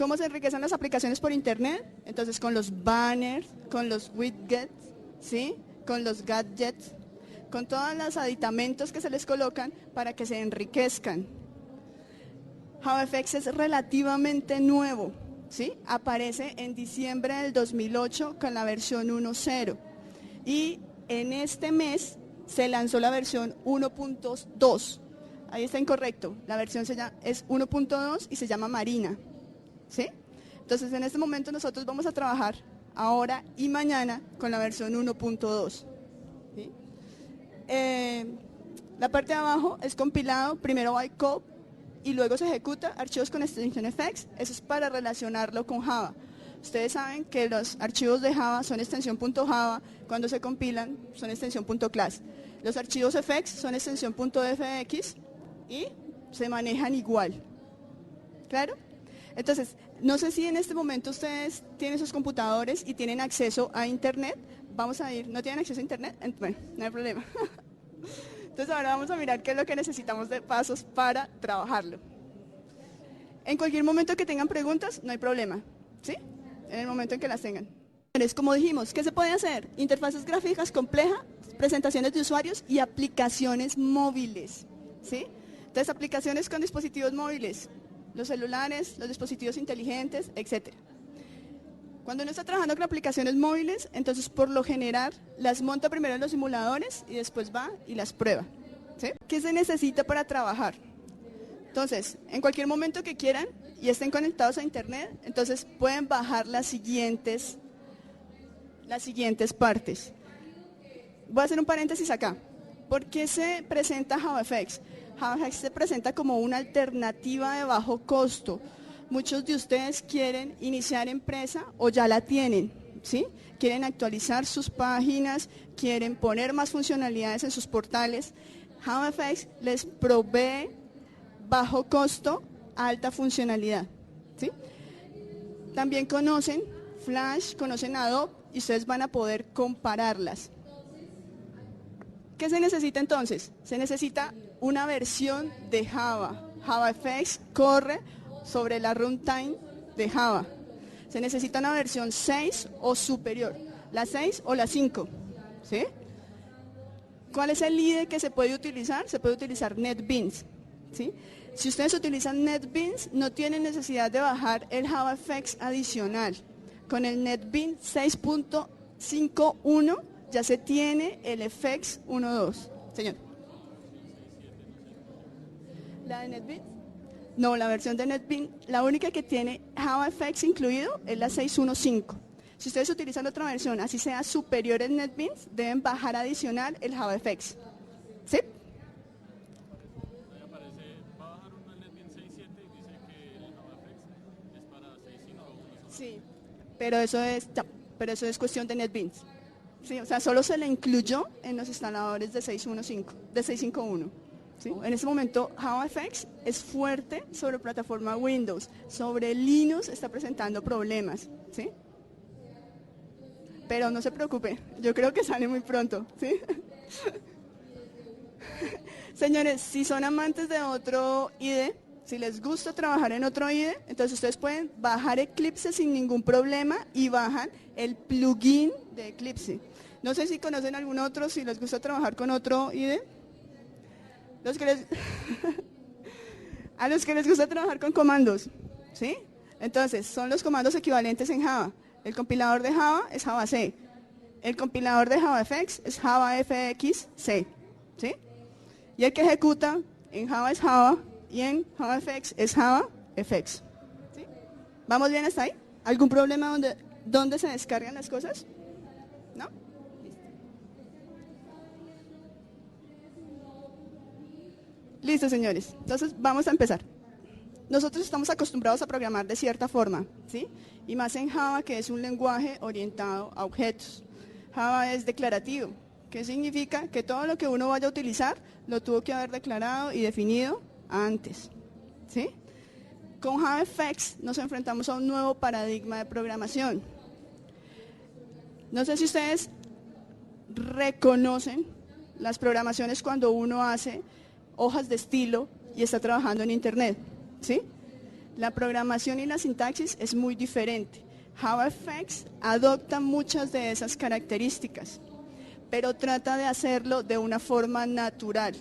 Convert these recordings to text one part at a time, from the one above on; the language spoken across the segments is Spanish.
¿Cómo se enriquecen las aplicaciones por internet? Entonces con los banners, con los widgets, ¿sí? Con los gadgets, con todos los aditamentos que se les colocan para que se enriquezcan. JavaFX es relativamente nuevo, ¿sí? Aparece en diciembre del 2008 con la versión 1.0 y en este mes se lanzó la versión 1.2. Ahí está incorrecto, la versión es 1.2 y se llama Marina, ¿sí? Entonces en este momento nosotros vamos a trabajar ahora y mañana con la versión 1.2. ¿Sí? La parte de abajo es compilado, primero bytecode y luego se ejecuta archivos con extensión effects. Eso es para relacionarlo con Java. Ustedes saben que los archivos de Java son extensión .java, cuando se compilan son extensión .class. Los archivos effects son extensión .fx y se manejan igual. ¿Claro? Entonces, no sé si en este momento ustedes tienen sus computadores y tienen acceso a internet. Vamos a ir, ¿no tienen acceso a internet? Bueno, no hay problema. Entonces ahora vamos a mirar qué es lo que necesitamos de pasos para trabajarlo. En cualquier momento que tengan preguntas, no hay problema, ¿sí? En el momento en que las tengan. Como dijimos, ¿qué se puede hacer? Interfaces gráficas complejas, presentaciones de usuarios y aplicaciones móviles, ¿sí? Entonces, aplicaciones con dispositivos móviles, los celulares, los dispositivos inteligentes, etc. Cuando uno está trabajando con aplicaciones móviles, entonces por lo general las monta primero en los simuladores y después va y las prueba, ¿sí? ¿Qué se necesita para trabajar? Entonces, en cualquier momento que quieran y estén conectados a internet, entonces pueden bajar las siguientes partes. Voy a hacer un paréntesis acá. ¿Por qué se presenta JavaFX? JavaFX se presenta como una alternativa de bajo costo. Muchos de ustedes quieren iniciar empresa o ya la tienen, ¿sí? Quieren actualizar sus páginas, quieren poner más funcionalidades en sus portales. JavaFX les provee bajo costo, alta funcionalidad, ¿sí? También conocen Flash, conocen Adobe y ustedes van a poder compararlas. ¿Qué se necesita entonces? Se necesita una versión de Java. JavaFX corre sobre la runtime de Java. Se necesita una versión 6 o superior, la 6 o la 5, ¿sí? ¿Cuál es el IDE que se puede utilizar? Se puede utilizar NetBeans, ¿sí? Si ustedes utilizan NetBeans, no tienen necesidad de bajar el JavaFX adicional. Con el NetBeans 6.51 ya se tiene el FX 1.2. Señor. ¿La de NetBeans? No, la versión de NetBeans, la única que tiene JavaFX incluido es la 6.1.5. Si ustedes utilizan otra versión, así sea superior en NetBeans, deben bajar adicional el JavaFX. ¿Sí? Sí, pero eso es cuestión de NetBeans. Sí, o sea, solo se le incluyó en los instaladores de 6.1.5, de 6.5.1. ¿Sí? En este momento JavaFX es fuerte sobre plataforma Windows, sobre Linux está presentando problemas, ¿sí? Pero no se preocupe, yo creo que sale muy pronto, ¿sí? Señores, si son amantes de otro IDE, si les gusta trabajar en otro IDE, entonces ustedes pueden bajar Eclipse sin ningún problema y bajan el plugin de Eclipse. No sé si conocen algún otro, si les gusta trabajar con otro IDE. A los que les gusta trabajar con comandos, ¿sí? Entonces, son los comandos equivalentes en Java. El compilador de Java es JavaC. El compilador de JavaFX es JavaFX-C, ¿sí? Y el que ejecuta en Java es Java y en JavaFX es JavaFX. ¿Sí? ¿Vamos bien hasta ahí? ¿Algún problema donde se descargan las cosas? ¿No? Listo, señores. Entonces, vamos a empezar. Nosotros estamos acostumbrados a programar de cierta forma, ¿sí? Y más en Java, que es un lenguaje orientado a objetos. Java es declarativo. ¿Qué significa? Que todo lo que uno vaya a utilizar lo tuvo que haber declarado y definido antes, ¿sí? Con JavaFX nos enfrentamos a un nuevo paradigma de programación. No sé si ustedes reconocen las programaciones cuando uno hace hojas de estilo y está trabajando en internet, ¿sí? la programación y la sintaxis es muy diferente. JavaFX adopta muchas de esas características, pero trata de hacerlo de una forma natural,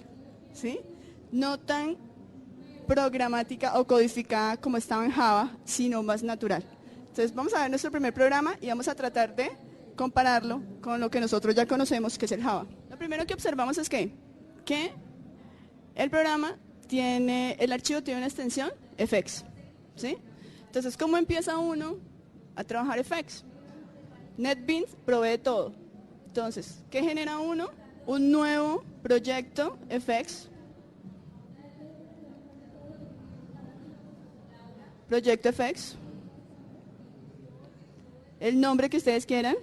¿sí? No tan programática o codificada como estaba en Java, sino más natural. Entonces vamos a ver nuestro primer programa y vamos a tratar de compararlo con lo que nosotros ya conocemos, que es el Java. Lo primero que observamos es que el programa el archivo tiene una extensión fx, ¿sí? Entonces, ¿cómo empieza uno a trabajar fx? NetBeans provee todo. Entonces, ¿qué genera uno? Un nuevo proyecto fx. Proyecto fx. El nombre que ustedes quieran.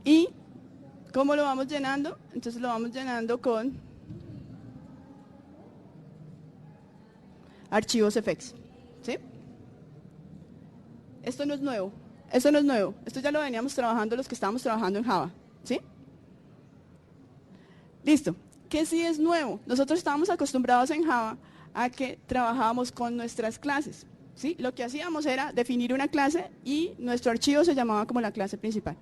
¿Y cómo lo vamos llenando? Entonces lo vamos llenando con archivos fx, ¿sí? Esto no es nuevo, esto ya lo veníamos trabajando los que estábamos trabajando en Java, ¿sí? Listo. ¿Qué sí es nuevo? Nosotros estábamos acostumbrados en Java a que trabajábamos con nuestras clases, ¿sí? Lo que hacíamos era definir una clase y nuestro archivo se llamaba como la clase principal,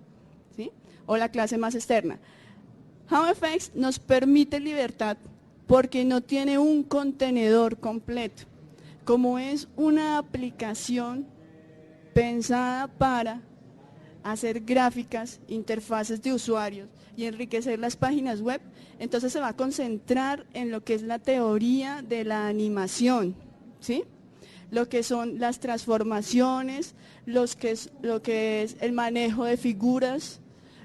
¿sí? O la clase más externa. JavaFX nos permite libertad porque no tiene un contenedor completo. Como es una aplicación pensada para hacer gráficas, interfaces de usuarios y enriquecer las páginas web, entonces se va a concentrar en lo que es la teoría de la animación, ¿sí? Lo que son las transformaciones, lo que es el manejo de figuras,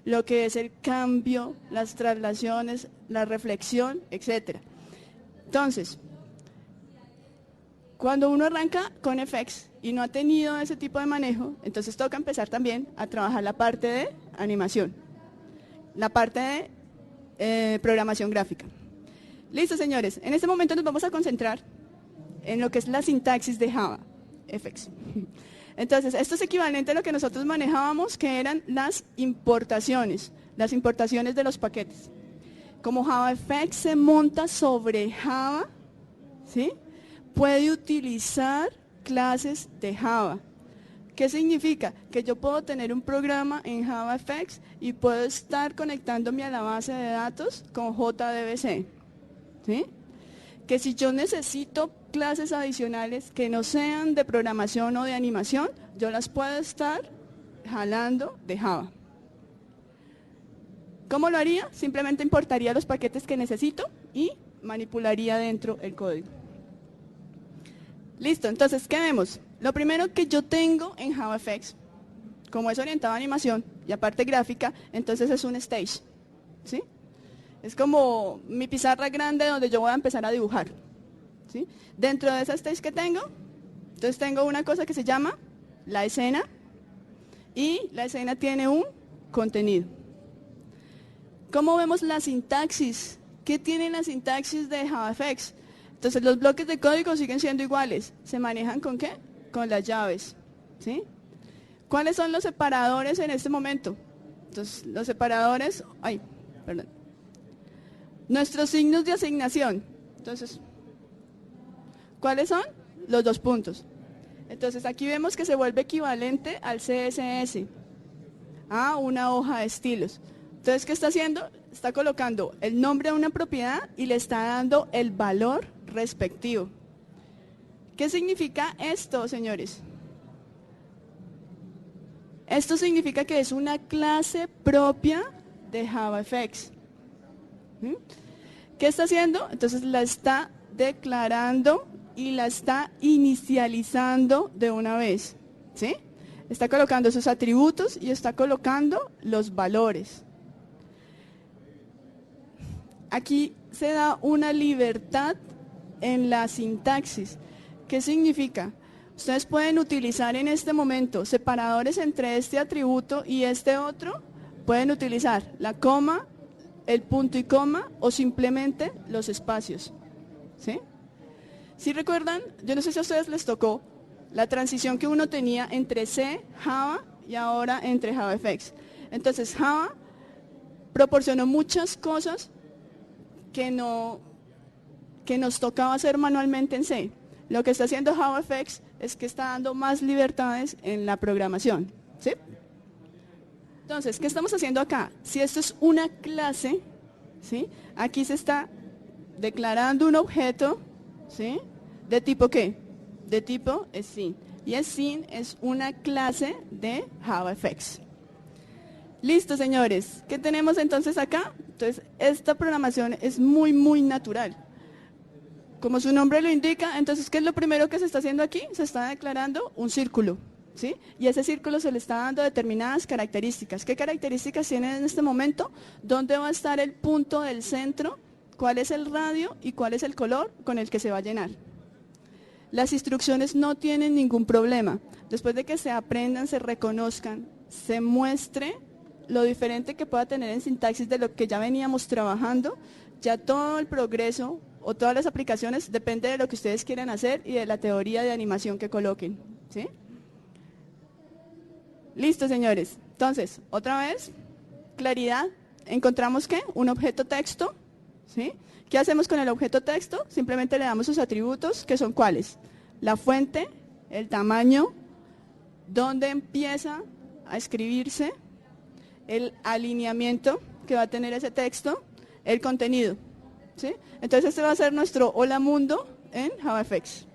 lo que es el cambio, las traslaciones, la reflexión, etc. Entonces, cuando uno arranca con FX y no ha tenido ese tipo de manejo, entonces toca empezar también a trabajar la parte de animación, la parte de programación gráfica. Listo, señores, en este momento nos vamos a concentrar en lo que es la sintaxis de Java, FX. Entonces, esto es equivalente a lo que nosotros manejábamos, que eran las importaciones de los paquetes. Como JavaFX se monta sobre Java, ¿sí? Puede utilizar clases de Java. ¿Qué significa? Que yo puedo tener un programa en JavaFX y puedo estar conectándome a la base de datos con JDBC, ¿sí? Que si yo necesito clases adicionales que no sean de programación o de animación, yo las puedo estar jalando de Java. ¿Cómo lo haría? Simplemente importaría los paquetes que necesito y manipularía dentro el código. Listo, entonces, ¿qué vemos? Lo primero que yo tengo en JavaFX, como es orientado a animación y aparte gráfica, entonces es un stage, ¿sí? Es como mi pizarra grande donde yo voy a empezar a dibujar, ¿sí? Dentro de esa stage que tengo, entonces tengo una cosa que se llama la escena y la escena tiene un contenido. ¿Cómo vemos la sintaxis? ¿Qué tiene la sintaxis de JavaFX? Entonces los bloques de código siguen siendo iguales. ¿Se manejan con qué? Con las llaves, ¿sí? ¿Cuáles son los separadores en este momento? Entonces los separadores, nuestros signos de asignación. Entonces, ¿cuáles son? Los dos puntos. Entonces aquí vemos que se vuelve equivalente al CSS, a una hoja de estilos. Entonces, ¿qué está haciendo? Está colocando el nombre de una propiedad y le está dando el valor respectivo. ¿Qué significa esto, señores? Esto significa que es una clase propia de JavaFX. ¿Qué está haciendo? Entonces la está declarando y la está inicializando de una vez, ¿sí? Está colocando sus atributos y está colocando los valores. Aquí se da una libertad en la sintaxis. ¿Qué significa? Ustedes pueden utilizar en este momento separadores entre este atributo y este otro. Pueden utilizar la coma, el punto y coma o simplemente los espacios, ¿sí? Si recuerdan, yo no sé si a ustedes les tocó la transición que uno tenía entre C, Java y ahora entre JavaFX. Entonces Java proporcionó muchas cosas que nos tocaba hacer manualmente en C. Lo que está haciendo JavaFX es que está dando más libertades en la programación, ¿sí? Entonces, ¿qué estamos haciendo acá? Si esto es una clase, ¿sí? Aquí se está declarando un objeto, ¿sí? ¿De tipo qué? De tipo scene. Y scene es una clase de JavaFX. Listo, señores. ¿Qué tenemos entonces acá? Entonces, esta programación es muy, muy natural. Como su nombre lo indica, entonces, ¿qué es lo primero que se está haciendo aquí? Se está declarando un círculo, ¿sí? Y ese círculo se le está dando determinadas características. ¿Qué características tiene en este momento? ¿Dónde va a estar el punto del centro? ¿Cuál es el radio? ¿Y cuál es el color con el que se va a llenar? Las instrucciones no tienen ningún problema. Después de que se aprendan, se reconozcan, se muestre lo diferente que pueda tener en sintaxis de lo que ya veníamos trabajando, ya todo el progreso o todas las aplicaciones depende de lo que ustedes quieran hacer y de la teoría de animación que coloquen, ¿sí? Listo, señores. Entonces, otra vez, claridad. Encontramos ¿qué? Un objeto texto, ¿sí? ¿Qué hacemos con el objeto texto? Simplemente le damos sus atributos, que son ¿cuáles? La fuente, el tamaño, dónde empieza a escribirse, el alineamiento que va a tener ese texto, el contenido, ¿sí? Entonces este va a ser nuestro hola mundo en JavaFX.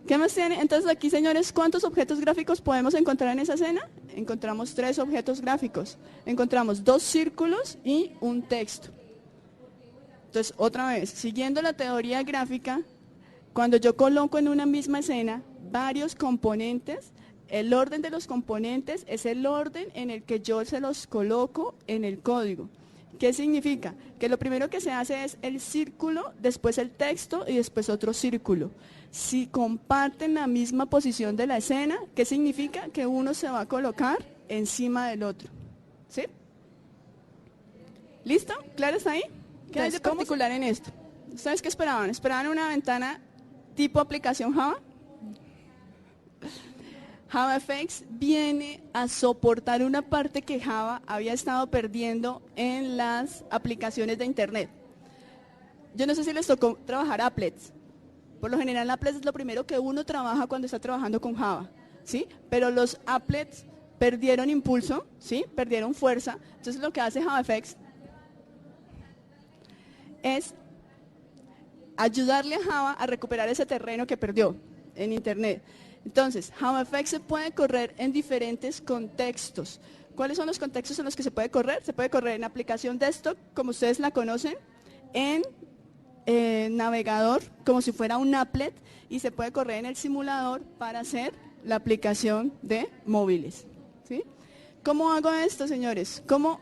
¿Qué más tiene? Entonces aquí, señores, ¿cuántos objetos gráficos podemos encontrar en esa escena? Encontramos 3 objetos gráficos. Encontramos 2 círculos y un texto. Entonces, otra vez, siguiendo la teoría gráfica, cuando yo coloco en una misma escena varios componentes, el orden de los componentes es el orden en el que yo se los coloco en el código. ¿Qué significa? Que lo primero que se hace es el círculo, después el texto y después otro círculo. Si comparten la misma posición de la escena, ¿qué significa? Que uno se va a colocar encima del otro. ¿Sí? ¿Listo? ¿Claro está ahí? ¿Qué hay de particular en esto? ¿Ustedes qué esperaban? ¿Esperaban una ventana tipo aplicación Java? JavaFX viene a soportar una parte que Java había estado perdiendo en las aplicaciones de Internet. Yo no sé si les tocó trabajar applets. Por lo general, applets es lo primero que uno trabaja cuando está trabajando con Java, ¿sí? Pero los applets perdieron impulso, ¿sí? Perdieron fuerza. Entonces, lo que hace JavaFX es ayudarle a Java a recuperar ese terreno que perdió en Internet. Entonces, JavaFX se puede correr en diferentes contextos. ¿Cuáles son los contextos en los que se puede correr? Se puede correr en aplicación desktop, como ustedes la conocen, en navegador, como si fuera un applet, y se puede correr en el simulador para hacer la aplicación de móviles, ¿sí? ¿Cómo hago esto, señores? ¿Cómo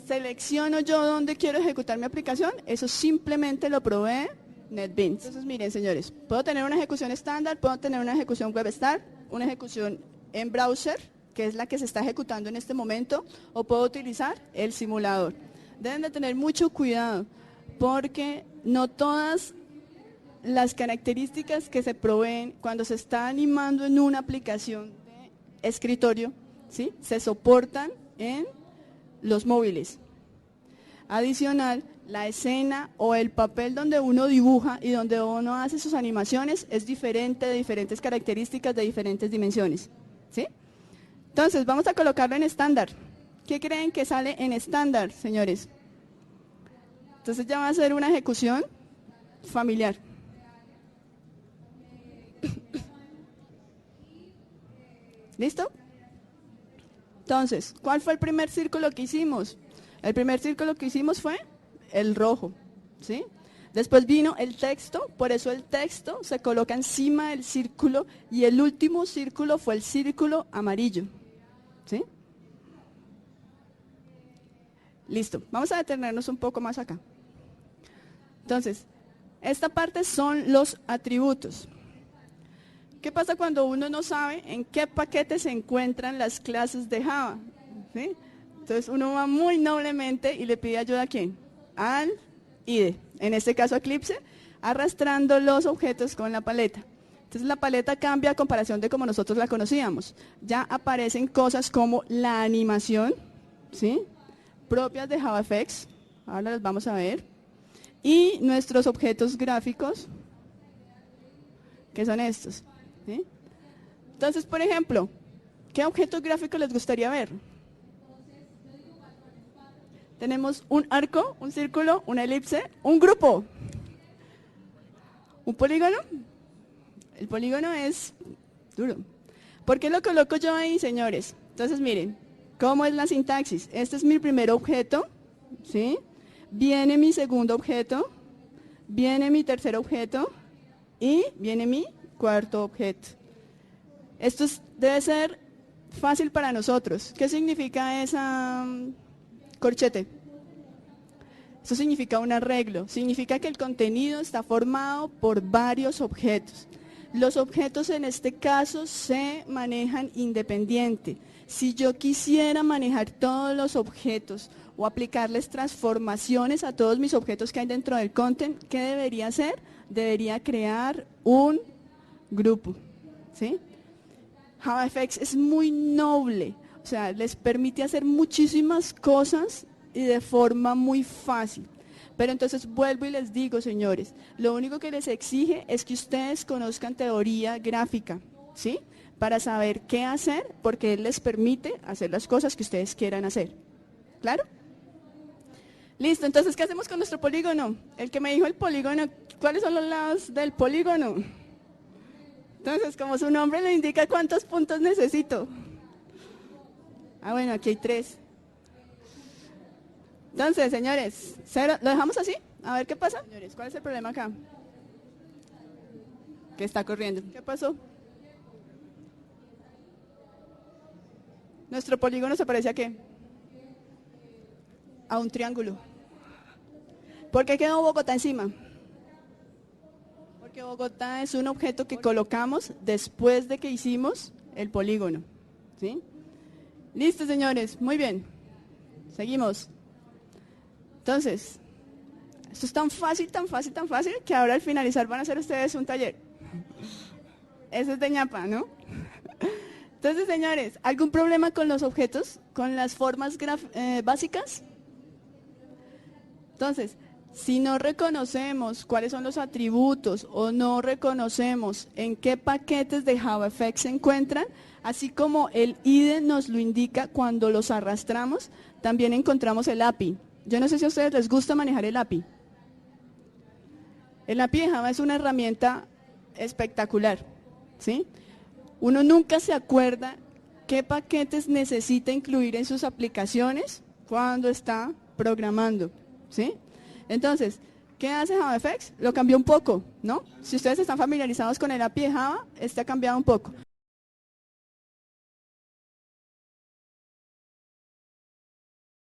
selecciono yo dónde quiero ejecutar mi aplicación? Eso simplemente lo provee NetBeans. Entonces, miren, señores, puedo tener una ejecución estándar, puedo tener una ejecución WebStar, una ejecución en browser, que es la que se está ejecutando en este momento, o puedo utilizar el simulador. Deben de tener mucho cuidado, porque no todas las características que se proveen cuando se está animando en una aplicación de escritorio, ¿sí?, se soportan en los móviles. Adicional, la escena o el papel donde uno dibuja y donde uno hace sus animaciones es diferente, de diferentes características, de diferentes dimensiones, ¿sí? Entonces, vamos a colocarlo en estándar. ¿Qué creen que sale en estándar, señores? Entonces ya va a ser una ejecución familiar. ¿Listo? Entonces, ¿cuál fue el primer círculo que hicimos? El primer círculo que hicimos fue el rojo, ¿sí? Después vino el texto, por eso el texto se coloca encima del círculo y el último círculo fue el círculo amarillo, ¿sí? Listo, vamos a detenernos un poco más acá. Entonces, esta parte son los atributos. ¿Qué pasa cuando uno no sabe en qué paquete se encuentran las clases de Java? ¿Sí? Entonces uno va muy noblemente y le pide ayuda ¿a quién? Al IDE, en este caso Eclipse, arrastrando los objetos con la paleta. Entonces la paleta cambia a comparación de como nosotros la conocíamos. Ya aparecen cosas como la animación, ¿sí?, propias de JavaFX, ahora las vamos a ver, y nuestros objetos gráficos, que son estos, ¿sí? Entonces, por ejemplo, ¿qué objetos gráficos les gustaría ver? Tenemos un arco, un círculo, una elipse, un grupo. ¿Un polígono? El polígono es duro. ¿Por qué lo coloco yo ahí, señores? Entonces, miren, ¿cómo es la sintaxis? Este es mi primer objeto, ¿sí? Viene mi segundo objeto, viene mi tercer objeto y viene mi cuarto objeto. Esto debe ser fácil para nosotros. ¿Qué significa esa corchete? Eso significa un arreglo, significa que el contenido está formado por varios objetos. Los objetos en este caso se manejan independiente. Si yo quisiera manejar todos los objetos o aplicarles transformaciones a todos mis objetos que hay dentro del content, ¿qué debería hacer? Debería crear un grupo, ¿sí? JavaFX es muy noble, o sea, les permite hacer muchísimas cosas y de forma muy fácil. Pero entonces vuelvo y les digo, señores, lo único que les exige es que ustedes conozcan teoría gráfica, ¿sí? Para saber qué hacer, porque él les permite hacer las cosas que ustedes quieran hacer. ¿Claro? Listo, entonces, ¿qué hacemos con nuestro polígono? El que me dijo el polígono, ¿cuáles son los lados del polígono? Entonces, como su nombre le indica, ¿cuántos puntos necesito? Ah, bueno, aquí hay 3. Entonces, señores, 0, ¿lo dejamos así? A ver qué pasa. Señores, ¿cuál es el problema acá? Que está corriendo. ¿Qué pasó? Nuestro polígono se parece a qué? A un triángulo. ¿Por qué quedó Bogotá encima? Porque Bogotá es un objeto que colocamos después de que hicimos el polígono, ¿sí? Listo, señores, muy bien. Seguimos. Entonces, esto es tan fácil, que ahora al finalizar van a hacer ustedes un taller. Eso es de ñapa, ¿no? Entonces, señores, ¿algún problema con los objetos? ¿Con las formas básicas? Entonces, si no reconocemos cuáles son los atributos o no reconocemos en qué paquetes de JavaFX se encuentran, así como el IDE nos lo indica cuando los arrastramos, también encontramos el API. Yo no sé si a ustedes les gusta manejar el API. El API de Java es una herramienta espectacular, ¿sí? Uno nunca se acuerda qué paquetes necesita incluir en sus aplicaciones cuando está programando, ¿sí? Entonces, ¿qué hace JavaFX? Lo cambió un poco, ¿no? Si ustedes están familiarizados con el API de Java, este ha cambiado un poco.